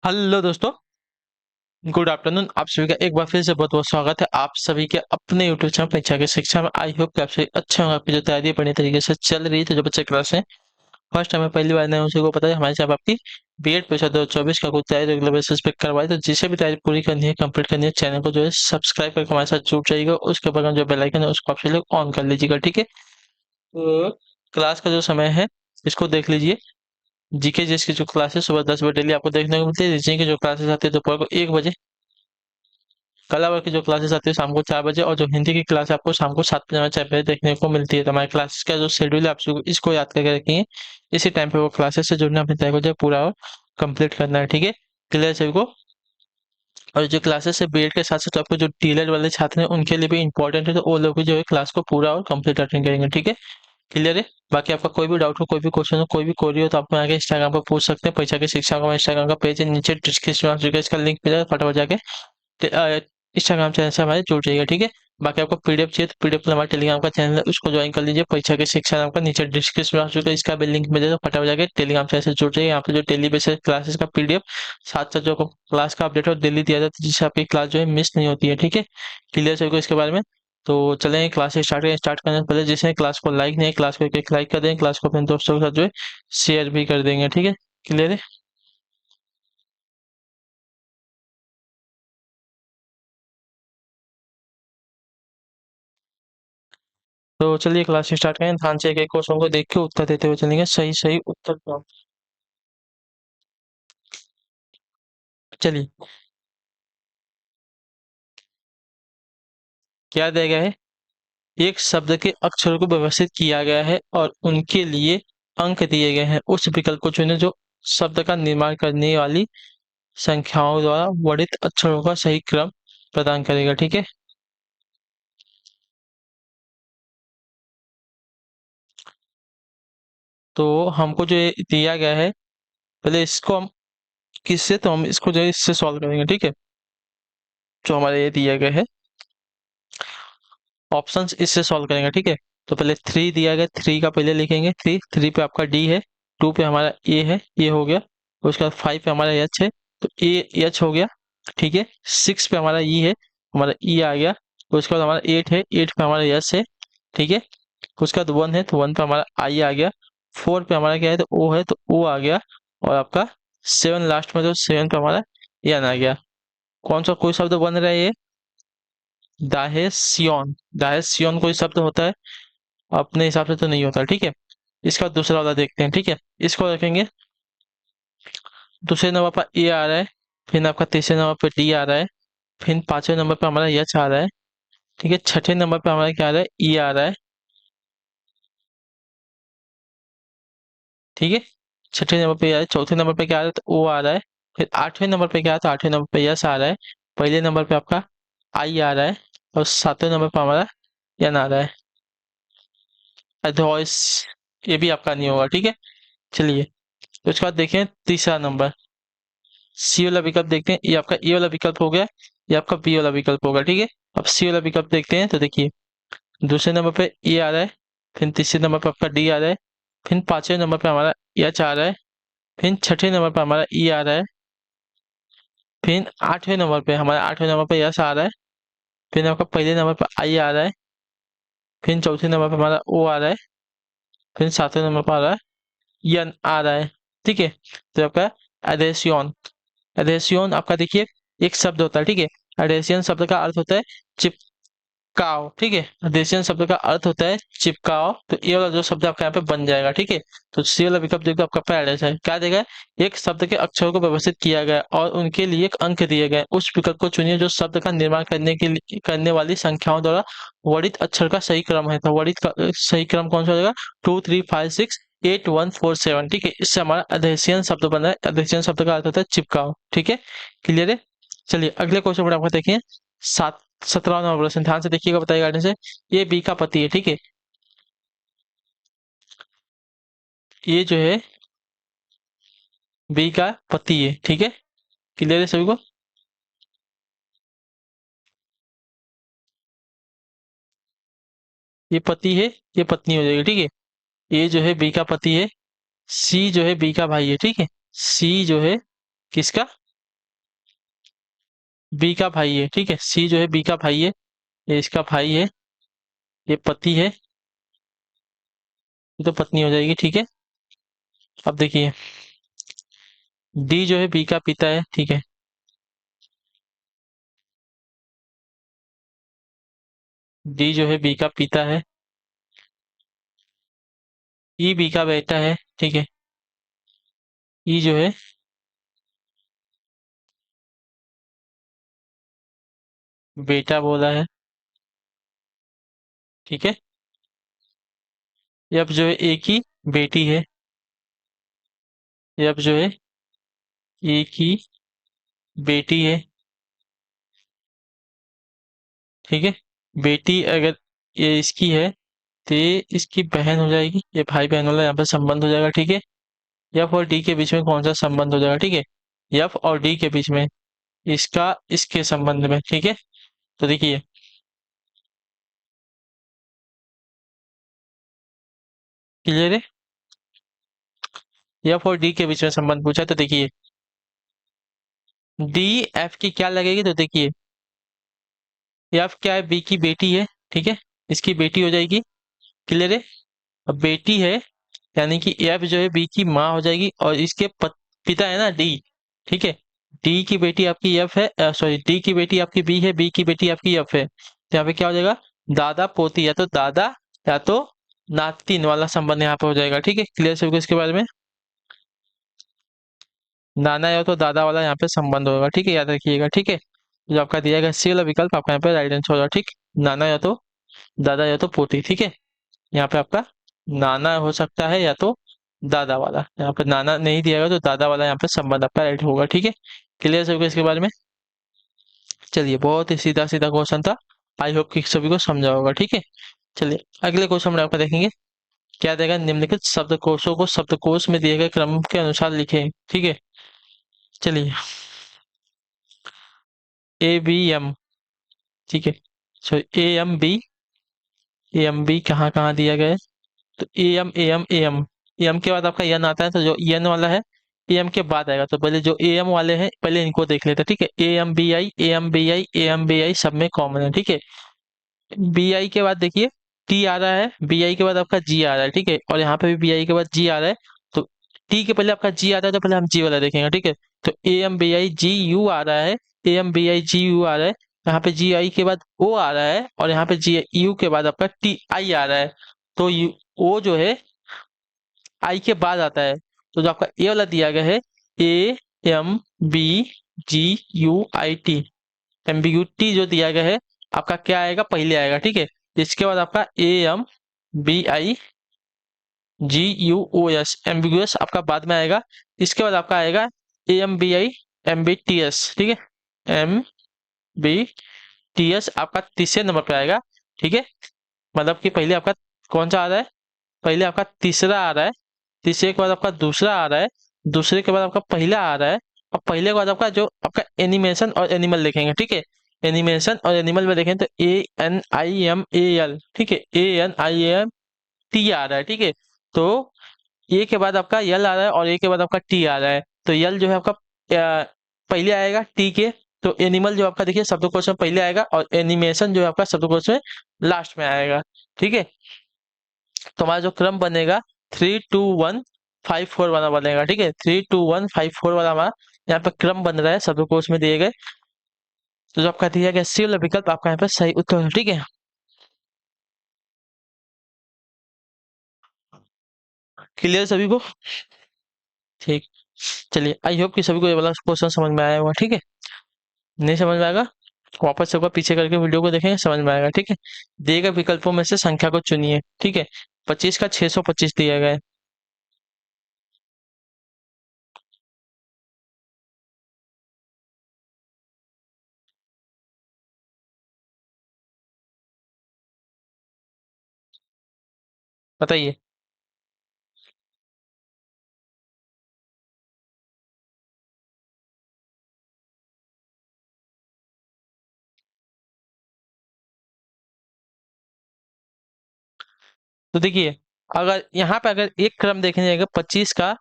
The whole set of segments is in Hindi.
हेलो दोस्तों, गुड आफ्टरनून। आप सभी का एक बार फिर से बहुत बहुत स्वागत है आप सभी के अपने यूट्यूब चैनल परीक्षा की शिक्षा में। आई होप कि आप सभी अच्छे होंगे। आपकी जो तैयारी है बढ़िया तरीके से चल रही है। तो जो बच्चे क्लास हैं फर्स्ट टाइम पहली बार नए उसी को पता है हमारे साहब आपकी बीएड परीक्षा 2024 का कुछ तैयारी रेगुलर बेसिस पे करवाए। तो जिसे भी तैयारी पूरी करनी है, कंप्लीट करनी है, चैनल को जो है सब्सक्राइब करके हमारे साथ जुड़ जाइएगा। उसके बाद जो बेल आइकन है उसको आप सभी लोग ऑन कर लीजिएगा, ठीक है। तो क्लास का जो समय है इसको देख लीजिए। जीके जिसकी जो क्लास है सुबह 10 बजे डेली आपको देखने को मिलती है। रीजनिंग की जो क्लासेस आती है दोपहर को 1 बजे। कला वर्ग की जो क्लासेस आती है शाम को 4 बजे, और जो हिंदी की क्लास है आपको शाम को 7 बजे देखने को मिलती है। तो हमारे क्लासेस का जो शेड्यूल है आप इसको याद करके रखिए। इसी टाइम पे वो क्लासेस से जुड़ना अपनी तय को जो है पूरा और कंप्लीट करना है, ठीक है। क्लियर सभी को। और जो क्लासेस है बीएड के साथ साथ आपको जो डीएलएड वाले छात्र हैं उनके लिए भी इंपॉर्टेंट है, तो वो लोग भी जो है क्लास को पूरा और कंप्लीट अटेंड करेंगे, ठीक है। क्लियर है। बाकी आपका कोई भी डाउट हो, कोई भी क्वेश्चन हो, कोई भी क्वेरी हो, तो आप आगे इंस्टाग्राम पर पूछ सकते हैं। परीक्षा की शिक्षा का इंस्टाग्राम का पेज है, नीचे डिस्क्रिप्शन में इसका लिंक मिलेगा, फटाफट जाके इंस्टाग्राम चैनल से हमारे जुड़ जाइए, ठीक है। बाकी आपको पीडीएफ चाहिए तो पीडीएफ हमारे टेलीग्राम का चैनल है उसको ज्वाइन कर लीजिए। परीक्षा की शिक्षा नाम का नीचे डिस्क्रिप्शन में आ चुका है, इसका भी लिंक मिलेगा, फटाफट जाके टेलीग्राम चैनल से जुड़ जाइए। यहाँ पे जो डेली बेसिस क्लासेस का पीडीएफ साथ साथ जो क्लास का अपडेट है दिल्ली दिया जाता है, जिससे आपकी क्लास जो है मिस नहीं होती है, ठीक है। क्लियर सभी को इसके बारे में। तो चलें क्लास स्टार्ट करने से पहले जिसने क्लास को लाइक नहीं है, क्लास को एक लाइक कर दें, क्लास को अपने दोस्तों के साथ जो है शेयर भी कर देंगे, ठीक है। क्लियर है। तो चलिए क्लास स्टार्ट करें। ध्यान से एक एक क्वेश्चन को देख के उत्तर देते हुए चलेंगे। सही सही उत्तर प्राप्त। चलिए, क्या दिया गया है। एक शब्द के अक्षरों को व्यवस्थित किया गया है और उनके लिए अंक दिए गए हैं। उस विकल्प को चुनें जो शब्द का निर्माण करने वाली संख्याओं द्वारा वर्णित अक्षरों का सही क्रम प्रदान करेगा, ठीक है। तो हमको जो ये दिया गया है, पहले इसको हम किससे, तो हम इसको जो है इससे सॉल्व करेंगे, ठीक है। जो हमारे ये दिया गया है ऑप्शंस, इससे सॉल्व करेंगे, ठीक है। तो पहले थ्री दिया गया, थ्री का पहले लिखेंगे। थ्री थ्री पे आपका डी है, टू पे हमारा ए है, ये हो गया। उसके बाद फाइव पे हमारा एच है, तो ए एच हो गया, ठीक है। सिक्स पे हमारा ई है, हमारा ई आ गया। उसके बाद हमारा एट है, एट पे हमारा एस है, ठीक है। उसके बाद वन है, तो वन पे हमारा आई आ गया। फोर पे हमारा क्या है, तो ओ है, तो ओ आ गया। और आपका सेवन लास्ट में, तो सेवन पे हमारा एन आ गया। कौन सा कोई शब्द बन रहा है ये, दाहेसियन। दाहेसियन कोई शब्द होता है, अपने हिसाब से तो नहीं होता, ठीक है। इसका दूसरा वाला देखते हैं, ठीक है। इसको रखेंगे। दूसरे नंबर पर ए आ रहा है, फिर आपका तीसरे नंबर पर डी आ रहा है, फिर पांचवें नंबर पर हमारा एच आ रहा है, ठीक है। छठे नंबर पर हमारा क्या आ रहा है, ई आ रहा है, ठीक है। छठे नंबर पे आ रहा है। चौथे नंबर पे क्या आ रहा है, तो ओ आ रहा है। फिर आठवें नंबर पे क्या है, तो आठवें नंबर पे यस आ रहा है। पहले नंबर पे आपका आई आ रहा है, और सातवें नंबर पे हमारा एन आ रहा है। अदरवाइज ये भी आपका नहीं होगा, ठीक है। चलिए, तो उसके बाद देखें तीसरा नंबर, सी वाला विकल्प देखते हैं। ये आपका ए वाला विकल्प हो गया, ये आपका बी वाला विकल्प होगा, ठीक है। अब सी वाला विकल्प देखते हैं। तो देखिए, दूसरे नंबर पे ए आ रहा है, फिर तीसरे नंबर पे आपका डी आ रहा है, फिर पांचवें नंबर पे हमारा एच आ रहा है, फिर छठे नंबर पे हमारा ई आ रहा है, फिर आठवें नंबर पे हमारा आठवें नंबर पे यस आ रहा है, फिर आपका पहले नंबर पे आई आ रहा है, फिर चौथे नंबर पे हमारा ओ आ रहा है, फिर सातवें नंबर पर आ रहा है यन आ रहा है, ठीक है। तो आपका एडेसियन। एडेसियन आपका देखिए एक शब्द होता है, ठीक है। एडेसियन शब्द का अर्थ होता है चिपकाओ, ठीक है। एडेसियन शब्द का अर्थ होता है चिपकाओ। तो ये वाला जो शब्द आपका यहाँ पे बन जाएगा, ठीक है। तो सी वाला विकल्प देखो आपका पैरेस है, क्या देगा, एक शब्द के अक्षरों को व्यवस्थित किया गया और उनके लिए एक अंक दिए गए। उस विकल्प को चुनिए जो शब्द का निर्माण करने के लिए करने वाली संख्याओं द्वारा वर्णित अक्षर का सही क्रम है। तो वर्णित का सही क्रम कौन सा हो जाएगा, 2 3 5 6 8 1 4 7, ठीक है। इससे हमारा अधेसियन शब्द बना है। अधेसियन शब्द का अर्थ होता है चिपकाओ, ठीक है। क्लियर है। चलिए अगले क्वेश्चन पर आपको देखिए, सात 17वां प्रश्न, ध्यान से देखिएगा, बताइएगा आगे से। ये बी का पति है, ठीक है। ये जो है बी का पति है, ठीक है। क्लियर है सभी को। ये पति है, ये पत्नी हो जाएगी, ठीक है। ये जो है बी का पति है, सी जो है बी का भाई है, ठीक है। सी जो है किसका, बी का भाई है, ठीक है। सी जो है बी का भाई है, ये इसका भाई है, ये पति है, ये तो पत्नी हो जाएगी, ठीक है। अब देखिए, डी जो है बी का पिता है, ठीक है। डी जो है बी का पिता है। ई बी का बेटा है, ठीक है। ई जो है बेटा बोला है, ठीक है। एफ जो है ए की बेटी है। एफ जो है ए की बेटी है, ठीक है। बेटी अगर ये इसकी है तो ये इसकी बहन हो जाएगी, ये भाई बहन वाला यहाँ पे संबंध हो जाएगा, ठीक है। एफ और डी के बीच में कौन सा संबंध हो जाएगा, ठीक है। एफ और डी के बीच में, इसका इसके संबंध में, ठीक है। तो देखिए, क्लियर है। एफ और डी के बीच में संबंध पूछा, तो देखिए डी एफ की क्या लगेगी, तो देखिए एफ क्या है, बी की बेटी है, ठीक है। इसकी बेटी हो जाएगी, क्लियर है। अब बेटी है, यानी कि एफ जो है बी की माँ हो जाएगी, और इसके पिता है ना डी, ठीक है। डी की बेटी आपकी एफ है, सॉरी, डी की बेटी आपकी बी है, बी की बेटी आपकी एफ है, तो यहाँ पे क्या हो जाएगा, दादा पोती, या तो दादा या तो नातिन वाला संबंध यहाँ पे हो जाएगा, ठीक है। क्लियर सबको इसके बारे में। नाना या तो दादा वाला यहाँ पे संबंध होगा, ठीक है, याद रखिएगा, ठीक है। जो आपका दिया गया सी वाला विकल्प आपका यहाँ पे राइट आंसर होगा, ठीक। नाना या तो दादा या तो पोती, ठीक है। यहाँ पे आपका नाना हो सकता है या तो दादा वाला, यहाँ पे नाना नहीं दिया गया तो दादा वाला यहाँ पे संबंध आपका राइट होगा, ठीक है। क्लियर सभी को इसके बारे में। चलिए, बहुत ही सीधा सीधा क्वेश्चन था, आई होप कि सभी को समझा होगा, ठीक है। चलिए, अगले क्वेश्चन में आपका देखेंगे, क्या देगा, निम्नलिखित शब्दकोशों को शब्दकोश में दिए गए क्रम के अनुसार लिखें, ठीक है। चलिए, ए बी एम, ठीक है। So A M B, A M B कहाँ कहाँ दिया गया है, तो A M A M A M, A M के बाद आपका एन आता है, तो जो एन वाला है ए एम के बाद आएगा, तो पहले जो ए एम वाले हैं पहले इनको देख लेते हैं, ठीक है। A M B I, A M B I, A M B I सब में कॉमन है, ठीक है। बी आई के बाद देखिए टी आ रहा है, बी आई के बाद आपका जी आ रहा है, ठीक है। और यहाँ पे भी बी आई के बाद जी आ रहा है, तो टी के पहले आपका जी आता है, तो पहले हम जी वाला देखेंगे, ठीक है। तो A M B I G U आ रहा है, A M B I G U आ रहा है, यहाँ पे जी आई के बाद ओ आ रहा है, और यहाँ पे जी यू के बाद आपका टी आई आ रहा है, तो यू ओ जो है आई के बाद आता है, तो जो आपका ए वाला दिया गया है, A M B G U I T, ambiguity जो दिया गया है आपका क्या आएगा, पहले आएगा, ठीक है। इसके बाद आपका A M B I G U O S, ambiguous आपका बाद में आएगा। इसके बाद आपका आएगा A M B I M B T S, ठीक है। एम बी टी एस आपका तीसरे नंबर पे आएगा, ठीक है। मतलब कि पहले आपका कौन सा आ रहा है, पहले आपका तीसरा आ रहा है, तीसरे के बाद आपका दूसरा आ रहा है, दूसरे के बाद आपका पहला आ रहा है, और पहले के बाद आपका जो आपका एनिमेशन और एनिमल देखेंगे, ठीक है। एनिमेशन और एनिमल में देखें तो A N I M A L, ठीक है। A N I M T आ रहा है, ठीक है। तो ए के बाद आपका यल आ रहा है, और ए के बाद आपका टी आ रहा है, तो यल जो है आपका पहले आएगा टी के, तो एनिमल जो आपका देखिए शब्दकोश में पहले आएगा, और एनिमेशन जो है आपका शब्दकोश में लास्ट में आएगा, ठीक है। तो हमारा जो क्रम बनेगा 3 2 1 5 4 वाला बनेगा, ठीक है। 3 2 1 5 4 वाला हमारा यहाँ पे क्रम बन रहा है शब्दकोश में दिए गए, तो जो आपका दिया गया सी वाला विकल्प आपका यहाँ पे सही उत्तर है, ठीक है। क्लियर सभी को, ठीक। चलिए, आई होप कि सभी को ये वाला क्वेश्चन समझ में आया होगा, ठीक है। नहीं समझ में आएगा, वापस से एक बार पीछे करके वीडियो को देखेंगे, समझ में आएगा, ठीक है। दिए गए विकल्पों में से संख्या को चुनिए, ठीक है। 25 का 625 दिया गया है। बताइए। तो देखिए, अगर यहाँ पे अगर एक क्रम देखने जाएगा 25 का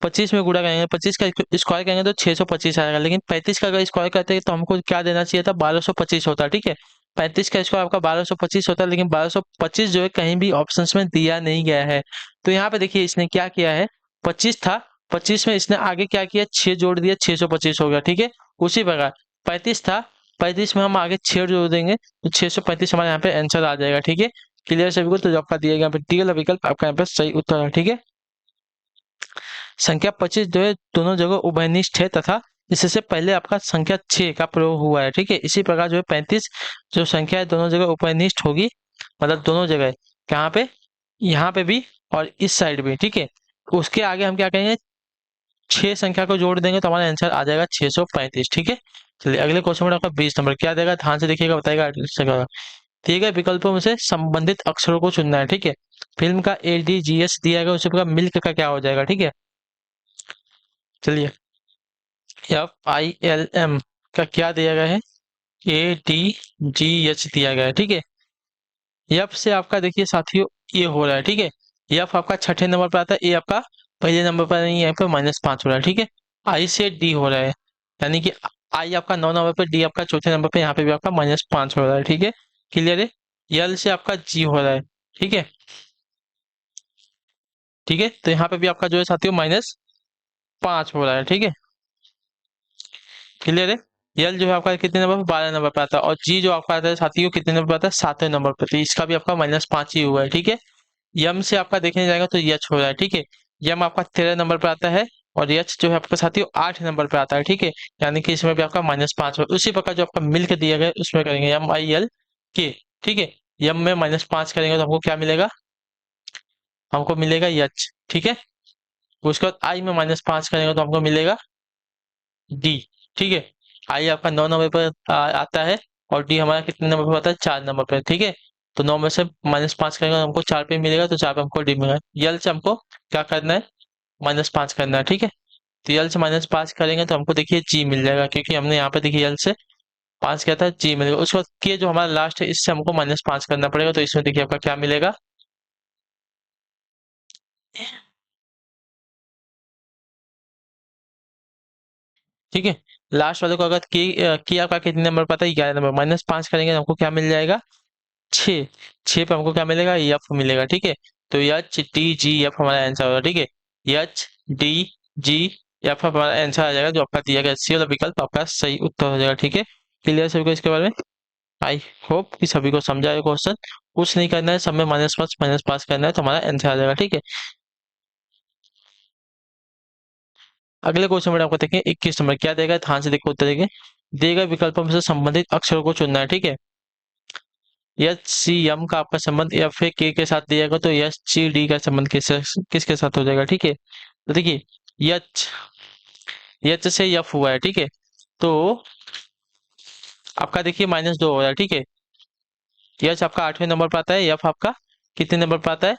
25 में गुणा करेंगे, 25 का स्क्वायर करेंगे तो 625 आएगा, लेकिन 35 का अगर स्क्वायर करते हैं तो हमको क्या देना चाहिए था, 1225 होता। ठीक है, 35 का स्क्वायर आपका 1225 होता है, लेकिन 1225 जो है कहीं भी ऑप्शंस में दिया नहीं गया है। तो यहाँ पे देखिए इसने क्या किया है, 25 था, 25 में इसने आगे क्या किया, 6 जोड़ दिया, 625 हो गया। ठीक है, उसी प्रकार 35 था, 35 में हम आगे 6 जोड़ देंगे तो 635 हमारे यहाँ पे आंसर आ जाएगा। ठीक है, क्लियर सभी को। तो जो आपका दिया गया डी वाला विकल्प आपका यहाँ पे सही उत्तर है। ठीक है, संख्या 25 जो है दोनों जगह उभयनिष्ठ है तथा इससे पहले आपका संख्या 6 का प्रयोग हुआ है। ठीक है, इसी प्रकार जो है 35 जो संख्या है दोनों जगह उभयनिष्ठ होगी, मतलब दोनों जगह कहाँ पे, यहाँ पे भी और इस साइड भी। ठीक है, उसके आगे हम क्या करेंगे, 6 संख्या को जोड़ देंगे तो हमारा आंसर आ जाएगा 635। ठीक है, चलिए अगले क्वेश्चन में आपका 20 नंबर क्या देगा, ध्यान से देखिएगा, बताएगा। दिए गए विकल्पों में से संबंधित अक्षरों को चुनना है। ठीक है, फिल्म का ADGS दिया गया, उसी प्रकार मिल्क का क्या हो जाएगा। ठीक है, चलिए FILM का क्या दिया गया है, ADGH दिया गया है। ठीक है, एफ से आपका देखिए साथियों ये हो रहा है। ठीक है, एफ आपका छठे नंबर पर आता है, ए आपका पहले नंबर पर नहीं, यहाँ पे -5 हो रहा है। ठीक है, आई से डी हो रहा है, यानी कि आई आपका 9 नंबर पर, डी आपका चौथे नंबर पे, यहाँ पे भी आपका -5 हो रहा है। ठीक है, क्लियर है। यल से आपका जी हो रहा है। ठीक है, ठीक है, तो यहाँ पे भी आपका जो है साथियों -5 हो रहा है। ठीक है, क्लियर है। यल जो है आपका कितने नंबर पर, 12 नंबर पर आता है, और जी जो आपका आता है साथियों कितने नंबर पर आता है, 7वें नंबर पर, तो इसका भी आपका -5 ही हुआ है। ठीक है, यम से आपका देखने जाएगा तो यच हो रहा है। ठीक है, यम आपका 13 नंबर पर आता है और यच जो है आपका साथियों 8 नंबर पर आता है। ठीक है, यानी कि इसमें भी आपका -5 हो। उसी प्रकार जो आपका मिल्क दिया गया है उसमें करेंगे MILK। ठीक है, यम में -5 करेंगे तो हमको क्या मिलेगा, हमको मिलेगा यच। ठीक है, उसके बाद आई में -5 करेंगे तो हमको मिलेगा डी। ठीक है, आई आपका 9 नंबर पर आता है और डी हमारा कितने नंबर पर आता है, 4 नंबर पर। ठीक है, तो 9 में से -5 करेंगे तो हमको 4 पे मिलेगा, तो 4 पे हमको डी मिलेगा। यल से हमको क्या करना है, -5 करना है। ठीक है, तो यल से -5 करेंगे तो हमको देखिए जी मिल जाएगा, क्योंकि हमने यहाँ पे देखिए यल से 5 किया था, जी मिलेगा। उसके बाद के जो हमारा लास्ट है इससे हमको -5 करना पड़ेगा, तो इसमें देखिए आपका क्या मिलेगा, ठीक है। लास्ट वाले को अगर की आपका कितने नंबर पर आता है, 11 नंबर, -5 करेंगे तो हमको क्या मिल जाएगा, 6। 6 पे हमको क्या मिलेगा, एफ मिलेगा। ठीक है, तो HDGF हमारा आंसर होगा। ठीक है, HDGF हमारा आंसर आ जाएगा, जो आपका दिया गया सी वाला विकल्प आपका सही उत्तर हो जाएगा। ठीक है, क्लियर सभी को इसके बारे में। आई होप कि सभी को समझा है क्वेश्चन। कुछ नहीं करना है, सब में -5 करना है तो हमारा आंसर आ जाएगा। ठीक है, अगले क्वेश्चन में आपको देखें 21 नंबर क्या देगा, ध्यान से देखो उत्तर देंगे। देगा विकल्पों में से संबंधित अक्षरों को चुनना है। ठीक है, HCM का आपका संबंध FAK के साथ दिया गया, तो HCD का संबंध किसके साथ हो जाएगा। ठीक है, तो देखिए यच यच से यफ हुआ है। ठीक है, तो आपका देखिए -2 हो रहा है। ठीक है, यच आपका 8वें नंबर पर आता है, यफ आपका कितने नंबर पर आता है,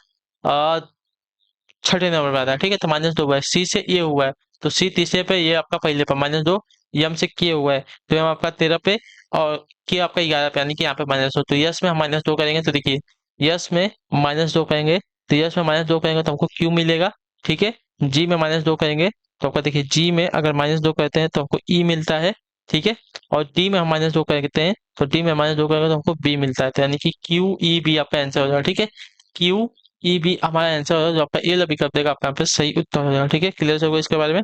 छठे नंबर पर आता है। ठीक है, तो -2 हुआ है। सी से ये हुआ है, तो सी तीसरे पे, ये आपका पहले पर -2, यम से किए हुआ है, तो यम आपका 13 पे और के आपका 11 पे, यानी कि यहाँ पे -2, तो यस में हम -2 करेंगे तो देखिए यस में -2 करेंगे, तो यस में -2 करेंगे तो हमको क्यू मिलेगा। ठीक है, जी में -2 करेंगे तो आपका देखिए जी में अगर -2 करते हैं तो हमको ई मिलता है। ठीक है, और डी में हम -2 करते हैं तो डी में -2 करेंगे तो हमको बी मिलता है, तो यानी कि QEB आपका आंसर हो जाएगा। ठीक है, QEB हमारा आंसर हो जाएगा, जो आपका ए वाला विकल्प देगा आपका यहाँ पे सही उत्तर हो जाएगा। ठीक है, क्लियर होगा इसके बारे में।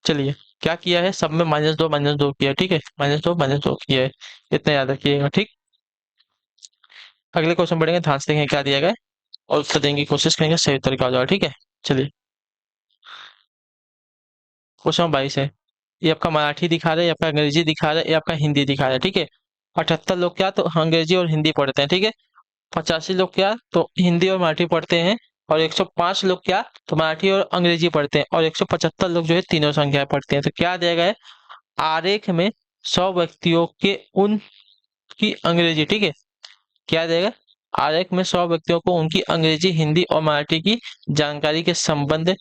चलिए क्या किया है, सब में -2 किया है। ठीक है, -2 किया है, इतना याद रखिएगा। ठीक, अगले क्वेश्चन बढ़ेंगे, ध्यान से देखेंगे क्या दिया गया है और उत्तर देने की कोशिश करेंगे, सही उत्तर क्या हो जाएगा। ठीक है, चलिए क्वेश्चन 22 है, ये आपका मराठी दिखा रहा है, ये आपका अंग्रेजी दिखा रहा है, ये आपका हिंदी दिखा रहा है। ठीक है, 78 लोग क्या तो अंग्रेजी और हिंदी पढ़ते हैं। ठीक है, 85 लोग क्या तो हिंदी और मराठी पढ़ते हैं, और 105 लोग क्या तो मराठी और अंग्रेजी पढ़ते हैं, और 175 लोग जो है तीनों संख्या पढ़ते हैं। तो क्या दिया गया है, आरेख में 100 व्यक्तियों के उनकी अंग्रेजी। ठीक है, क्या देगा, आरेख में 100 व्यक्तियों को उनकी अंग्रेजी, हिंदी और मराठी की जानकारी के संबंध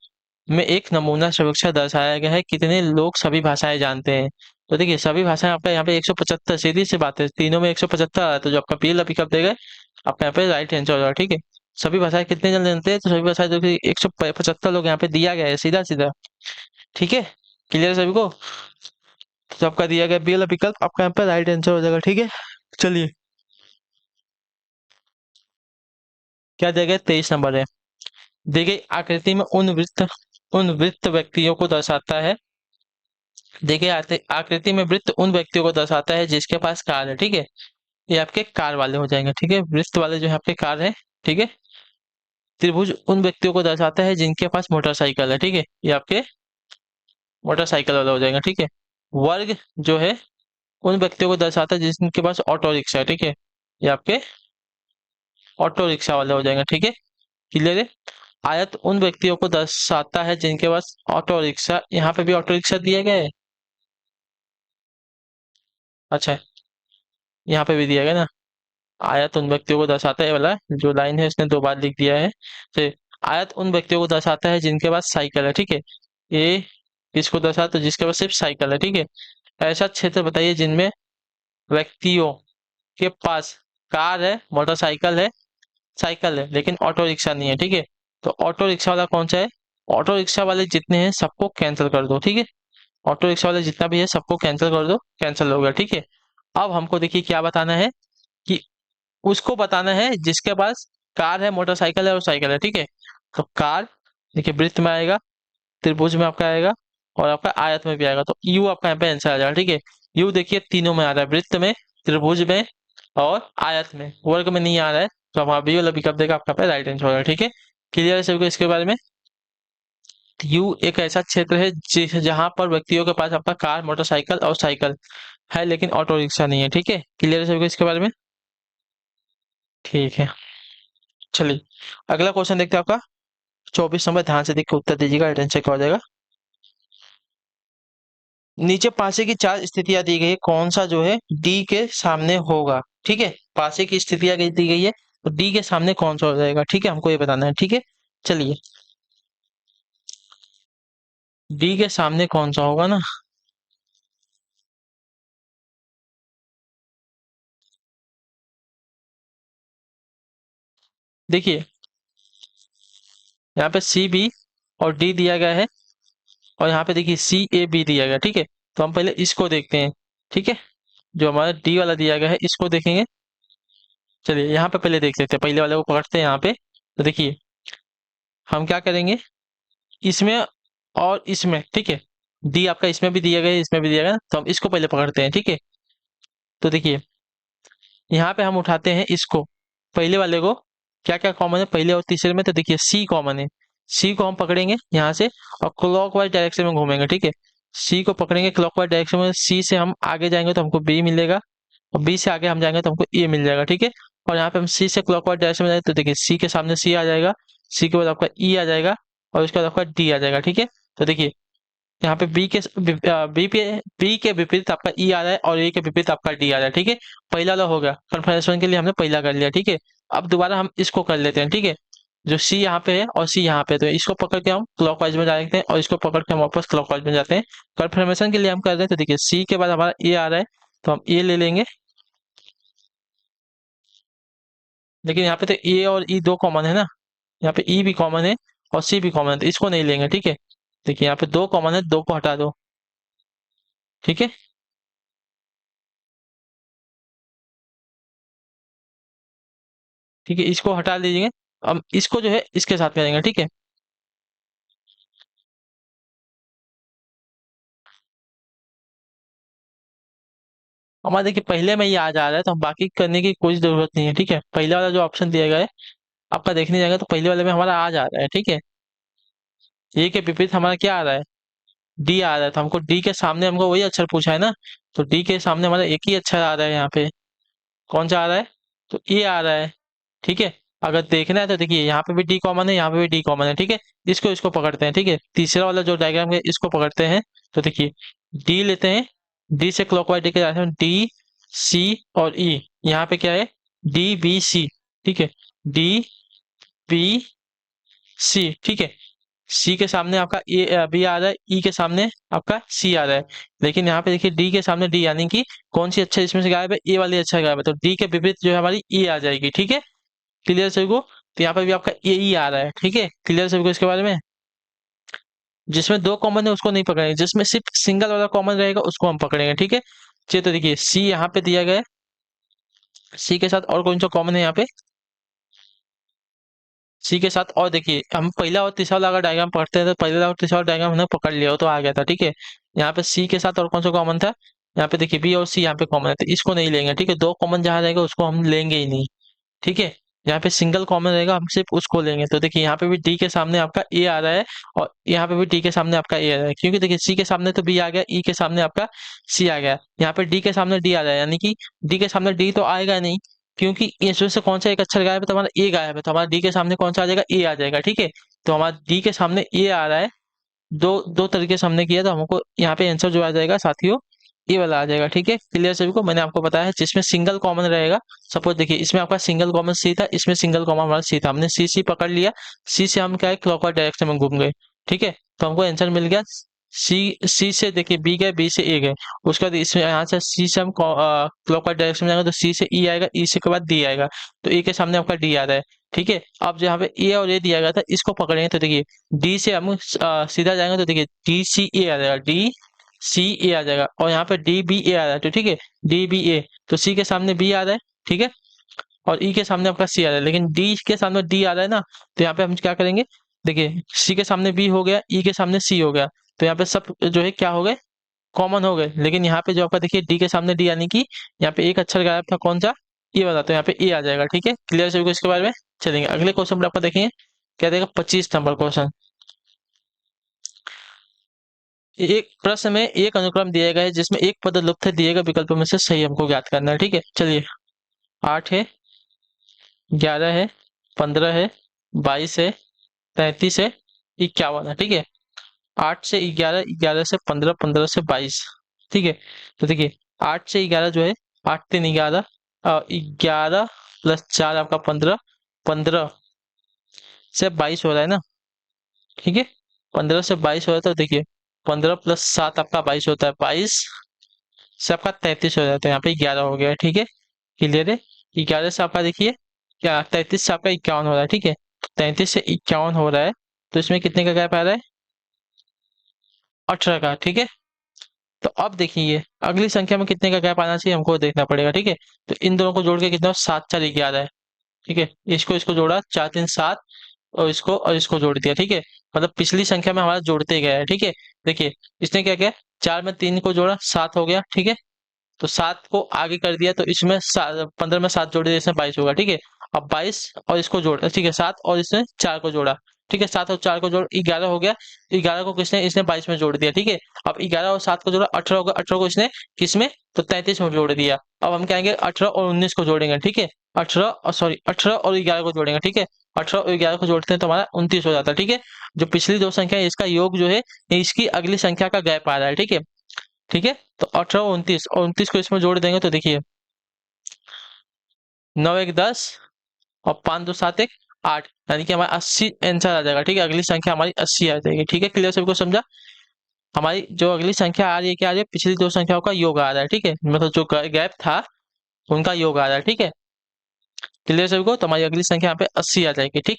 में एक नमूना सर्वेक्षण दर्शाया गया है, कितने लोग सभी भाषाएं जानते हैं। तो देखिए सभी भाषाएं आपका यहाँ पे 175, सीधी सी बात है, तीनों में 175 आ रहा है, तो जो आपका पी लपी कब देगा आपका यहाँ पे राइट आंसर हो जाएगा। ठीक है, सभी भाषाएं कितने जन जानते हैं? तो सभी भाषाएं जो कि 175 लोग यहाँ पे दिया गया है, सीधा सीधा। ठीक है, क्लियर है सभी को? तो आपका दिया गया बी वाला विकल्प आपका यहाँ पे राइट आंसर हो जाएगा। ठीक है, चलिए क्या दिया गया? 23 नंबर है। दी गई आकृति में उन वृत्त व्यक्तियों को दर्शाता है। देखिए आकृति में वृत्त उन व्यक्तियों को दर्शाता है जिसके पास कार है। ठीक है, ये आपके कार वाले हो जाएंगे। ठीक है, वृत्त वाले जो है आपके कार है। ठीक है, त्रिभुज उन व्यक्तियों को दर्शाता है जिनके पास मोटरसाइकिल है। ठीक है, ये आपके मोटरसाइकिल वाला हो जाएगा। ठीक है, वर्ग जो है उन व्यक्तियों को दर्शाता है जिनके पास ऑटो रिक्शा है। ठीक है, ये आपके ऑटो रिक्शा वाले हो जाएंगे। ठीक है, क्लियर है? आयत उन व्यक्तियों को दर्शाता है जिनके पास ऑटो रिक्शा, यहाँ पे भी ऑटो रिक्शा दिया गया है। अच्छा, यहाँ पे भी दिया गया ना। आयत उन व्यक्तियों को दर्शाता है वाला जो लाइन है उसने 2 बार लिख दिया है। तो आयत उन व्यक्तियों को दर्शाता है जिनके पास साइकिल है। ठीक है, ये किसको दर्शाता है? जिसके पास सिर्फ साइकिल है। ठीक है, ऐसा क्षेत्र बताइए जिनमें व्यक्तियों के पास कार है, मोटरसाइकिल है, साइकिल है, लेकिन ऑटो रिक्शा नहीं है। ठीक है, तो ऑटो रिक्शा वाला कौन सा है? ऑटो रिक्शा वाले जितने हैं सबको कैंसिल कर दो। ठीक है, ऑटो रिक्शा वाले जितना भी है सबको कैंसिल कर दो, कैंसिल हो गया। ठीक है, अब हमको देखिए क्या बताना है कि उसको बताना है जिसके पास कार है, मोटरसाइकिल है और साइकिल है। ठीक है, तो कार देखिए वृत्त में आएगा, त्रिभुज में आपका आएगा और आपका आयत में भी आएगा। तो यू आपका यहाँ पे आंसर आ जाएगा। ठीक है, यू देखिए तीनों में आ रहा है, वृत्त में, त्रिभुज में और आयत में, वर्ग में नहीं आ रहा है। तो हमारा बी वाला विकल्प देगा आपका पे राइट आंसर होगा। ठीक है, क्लियर है सभी को इसके बारे में? यू एक ऐसा क्षेत्र है जहां पर व्यक्तियों के पास आपका कार, मोटरसाइकिल और साइकिल है, लेकिन ऑटो रिक्शा नहीं है। ठीक है, क्लियर है सभी को इसके बारे में? ठीक है, चलिए अगला क्वेश्चन देखते हैं आपका 24 नंबर। ध्यान से देख के उत्तर दीजिएगा, रिटर्न चेक हो जाएगा। नीचे पासे की 4 स्थितियां दी गई है, कौन सा जो है डी के सामने होगा? ठीक है, पासे की स्थितियां दी गई है तो डी के सामने कौन सा हो जाएगा? ठीक है, हमको ये बताना है। ठीक है, चलिए डी के सामने कौन सा होगा ना। देखिए यहाँ पे सी बी और डी दिया गया है और यहाँ पे देखिए सी ए बी दिया गया। ठीक है, तो हम पहले इसको देखते हैं। ठीक है, जो हमारा डी वाला दिया गया है इसको देखेंगे। चलिए यहाँ पे पहले देख लेते हैं, पहले वाले को पकड़ते हैं यहाँ पे। तो देखिए हम क्या करेंगे, इसमें और इसमें। ठीक है, डी आपका इसमें भी दिया गया है, इसमें भी दिया गया है, तो हम इसको पहले पकड़ते हैं। ठीक है, तो देखिए यहाँ पे हम उठाते हैं इसको, पहले वाले को। क्या क्या कॉमन है पहले और तीसरे में? तो देखिए सी कॉमन है, सी को हम पकड़ेंगे यहाँ से और क्लॉकवाइज डायरेक्शन में घूमेंगे। ठीक है, सी को पकड़ेंगे क्लॉकवाइज डायरेक्शन में, सी से हम आगे जाएंगे तो हमको बी मिलेगा और बी से आगे हम जाएंगे तो हमको ए मिल जाएगा। ठीक है, और यहाँ पे हम सी से क्लॉकवाइज डायरेक्शन में जाएंगे तो देखिए सी के सामने सी आ जाएगा, सी के बाद आपका ई आ जाएगा और उसके बाद आपका डी आ जाएगा। ठीक है, तो देखिए यहाँ पे बी के विपरीत आपका ई आ रहा है और ए के विपरीत आपका डी आ रहा है। ठीक है, पहला वाला हो गया, कन्फर्मेशन के लिए हमने पहला कर लिया। ठीक है, अब दोबारा हम इसको कर लेते हैं। ठीक है, जो सी यहाँ पे है और सी यहाँ पे, तो इसको पकड़ के हम क्लॉकवाइज में जाते हैं और इसको पकड़ के हम वापस क्लॉकवाइज में जाते हैं। कन्फर्मेशन के लिए हम कर रहे हैं, तो देखिए सी के बाद हमारा ए आ रहा है तो हम ए ले लेंगे, लेकिन यहाँ पे तो ए और ई दो कॉमन है ना, यहाँ पे ई भी कॉमन है और सी भी कॉमन है, तो इसको नहीं लेंगे। ठीक है, देखिए यहाँ पे दो कॉमन है, दो को हटा दो। ठीक है, ठीक है, इसको हटा दीजिए। अब इसको जो है इसके साथ करेंगे। ठीक है, हमारे देखिए पहले में ये आ जा रहा है तो हम बाकी करने की कोई जरूरत नहीं है। ठीक है, पहले वाला जो ऑप्शन दिया गया है आपका देखने जाएगा तो पहले वाले में हमारा आ जा रहा है। ठीक है, ए के विपरीत हमारा क्या आ रहा है? डी आ रहा है, तो हमको डी के सामने हमको वही अक्षर पूछा है ना, तो डी के सामने हमारा एक ही अक्षर आ रहा है यहाँ पे। कौन सा आ रहा है? तो ए आ रहा है। ठीक है, अगर देखना है तो देखिए यहाँ पे भी डी कॉमन है, यहाँ पे भी डी कॉमन है। ठीक है, इसको इसको पकड़ते हैं। ठीक है, तीसरा वाला जो डायग्राम है इसको पकड़ते हैं। तो देखिए डी लेते हैं, डी से क्लॉकवाइज लेके जाते हैं, डी सी और ई, यहाँ पे क्या है? D B C. ठीक है, डी बी सी। ठीक है, सी के सामने आपका ए बी आ रहा है, ई के सामने आपका सी आ रहा है, लेकिन यहाँ पे देखिए डी के सामने डी, यानी कि कौन सी अक्षर इसमें से गायब है? ए वाली अक्षर गायब है, तो डी के विपरीत जो है हमारी ई आ जाएगी। ठीक है, क्लियर सभी को? तो यहाँ पे भी आपका ए ही आ रहा है, ठीक है। क्लियर सभी को इसके बारे में। जिसमें दो कॉमन है उसको नहीं पकड़ेंगे, जिसमें सिर्फ सिंगल वाला कॉमन रहेगा उसको हम पकड़ेंगे, ठीक है। चलिए तो देखिए सी यहाँ पे दिया गया है, सी के साथ और कौन सा कॉमन है यहाँ पे, सी के साथ, और देखिए हम पहला और तीसरा वाला अगर डायग्राम पढ़ते हैं तो पहला और तीसरा डायग्राम हमने पकड़ लिया हो तो आ गया था, ठीक है। यहाँ पे सी के साथ और कौन सा कॉमन था, यहाँ पे देखिए बी और सी यहाँ पे कॉमन है, तो इसको नहीं लेंगे, ठीक है। दो कॉमन जहाँ रहेगा उसको हम लेंगे ही नहीं, ठीक है। यहाँ पे सिंगल कॉमन रहेगा, हम सिर्फ उसको लेंगे। तो देखिए यहाँ पे भी डी के सामने आपका ए आ रहा है, और यहाँ पे भी डी के सामने आपका ए आ रहा है, क्योंकि देखिए सी के सामने तो बी आ गया, ई के सामने आपका सी आ गया, यहाँ पे डी के सामने डी आ रहा है, यानी कि डी के सामने डी तो आएगा नहीं, क्योंकि इसमें से कौन सा एक अक्षर गायब है, तो हमारा ए गायब है, तो हमारा डी के सामने कौन सा आ जाएगा, ए आ जाएगा, ठीक है। तो हमारा डी के सामने ए आ रहा है, दो दो तरीके से हमने किया, तो हमको यहाँ पे आंसर जो आ जाएगा साथियों ये वाला आ जाएगा, ठीक है। क्लियर सभी को, मैंने आपको बताया है जिसमें सिंगल कॉमन रहेगा। सपोज देखिए इसमें आपका सिंगल कॉमन सी था, इसमें सिंगल कॉमन हमारा सी था, हमने सी सी पकड़ लिया, सी से हम क्या है क्लॉकवाइज डायरेक्शन में घूम गए, ठीक है। तो हमको आंसर मिल गया, सी सी से देखिए बी गए, बी से ए गए, उसके बाद इसमें यहाँ से सी से हम क्लॉकवाइज डायरेक्शन में जाएंगे तो सी से ई आएगा, ई से के बाद डी आएगा, तो ए के सामने आपका डी आ रहा है, ठीक है। अब जहाँ पे ए और ए दिया गया था इसको पकड़ेंगे, तो देखिए डी से हम सीधा जाएंगे तो देखिए डी सी ए आ जाएगा, डी सी ए आ जाएगा, और यहाँ पे डी बी ए आ रहा है, तो ठीक है डी बी ए, तो सी के सामने बी आ रहा है, ठीक है, और ई के सामने आपका सी आ रहा है, लेकिन डी के सामने डी आ रहा है ना, तो यहाँ पे हम क्या करेंगे, देखिए सी के सामने बी हो गया, ई के सामने सी हो गया, तो यहाँ पे सब जो है क्या हो गए, कॉमन हो गए। लेकिन यहाँ पे जो आपका देखिए डी के सामने डी, यानी कि यहाँ पे एक अक्षर गायब था, कौन सा, ये वाला, तो यहाँ पे ए आ जाएगा, ठीक है। क्लियर सभी को इसके बारे में। चलेंगे अगले क्वेश्चन पर आपका देखेंगे क्या देगा, 25 नंबर क्वेश्चन। एक प्रश्न में एक अनुक्रम दिया गया है जिसमें एक पद लुप्त है, दिए गए विकल्पों में से सही हमको ज्ञात करना है, ठीक है। चलिए 8 है, 11 है, 15 है, 22 है, 33 है, 51 है, ठीक है। 8 से 11, 11 से 15, 15 से 22, ठीक है। तो देखिए 8 से 11 जो है, 8 3 11, 11 प्लस 4 आपका 15, 15 से 22 हो रहा है ना, ठीक है। 15 से 22 हो रहा है, तो देखिए 15 प्लस 7 आपका 22 होता है, 22 से आपका 33 हो जाता है, यहाँ पे 11 हो गया, ठीक है। क्लियर है। 11 से आपका देखिए क्या, 33 से आपका 51 हो रहा है, ठीक है। 33 से 51 हो रहा है, तो इसमें कितने का गैप आ रहा है, 18 का, ठीक है। तो अब देखिए अगली संख्या में कितने का गैप आना चाहिए हमको देखना पड़ेगा, ठीक है। तो इन दोनों को जोड़ के कितना, 7 4 11 है, ठीक है। इसको इसको जोड़ा, 4 3 7, और इसको जोड़ दिया, ठीक है। मतलब पिछली संख्या में हमारा जोड़ते गया है, ठीक है। देखिए इसने क्या किया, 4 में 3 को जोड़ा, 7 हो गया, ठीक है। तो 7 को आगे कर दिया, तो इसमें 15 में 7 जोड़ दिया, इसमें 22 होगा, ठीक है। अब 22 और इसको जोड़ा, ठीक है, 7 और इसमें 4 को जोड़ा, ठीक है, 7 और 4 को जोड़ 11 हो गया, 11 को किसने, इसने 22 में जोड़ दिया, ठीक है। अब 11 और 7 को जोड़ा, 18 होगा, 18 को इसने किसमें, तो 33 में जोड़ दिया। अब हम कहेंगे 18 और 19 को जोड़ेंगे, ठीक है। 18 और सॉरी 18 और 11 को जोड़ेंगे, ठीक है। 18 और 11 को जोड़ते हैं तो हमारा 29 हो जाता है, ठीक है। जो पिछली दो संख्या है इसका योग जो है, ये इसकी अगली संख्या का गैप आ रहा है, ठीक है, ठीक है। तो 18 29 और 29 को इसमें जोड़ देंगे, तो देखिए 9 1 10 और 5 2 7 1 8, यानी कि हमारा 80 आंसर आ जाएगा, ठीक है। अगली संख्या हमारी 80 आ जाएगी, ठीक है। क्लियर सबको समझा। हमारी जो अगली संख्या आ रही है क्या आ रही है, पिछली दो संख्याओं का योग आ रहा है, ठीक है, मतलब जो गैप था उनका योग आ रहा है, ठीक है। क्लियर सभी को। तो हमारी अगली संख्या यहाँ पे 80 आ जाएगी, ठीक।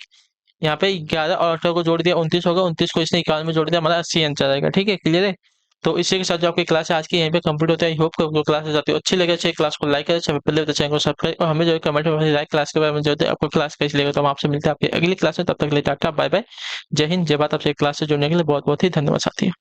यहाँ पे 11 और 18 को जोड़ दिया, 29 होगा, 29 को इसने 51 में जोड़ दिया, हमारा 80 आंसर आएगा, ठीक है। क्लियर है। तो इसी के साथ जो आपकी क्लास है आज की यहीं पे कंप्लीट होता है। आई होप कि क्लास जाती है अच्छी लगे, अच्छी क्लास को लाइक करें, चैनल को सब्सक्राइब, और हमें जो कमेंट में लाइक क्लास के बारे में जो है आपको क्लास कैसी लगे, तो हम आपसे मिलते हैं आपकी अगली क्लास में। तब तक के लिए टाटा बाय बाय, जय हिंद जय भारत। आपसे क्लास से जुड़ने के लिए बहुत बहुत ही धन्यवाद साथी।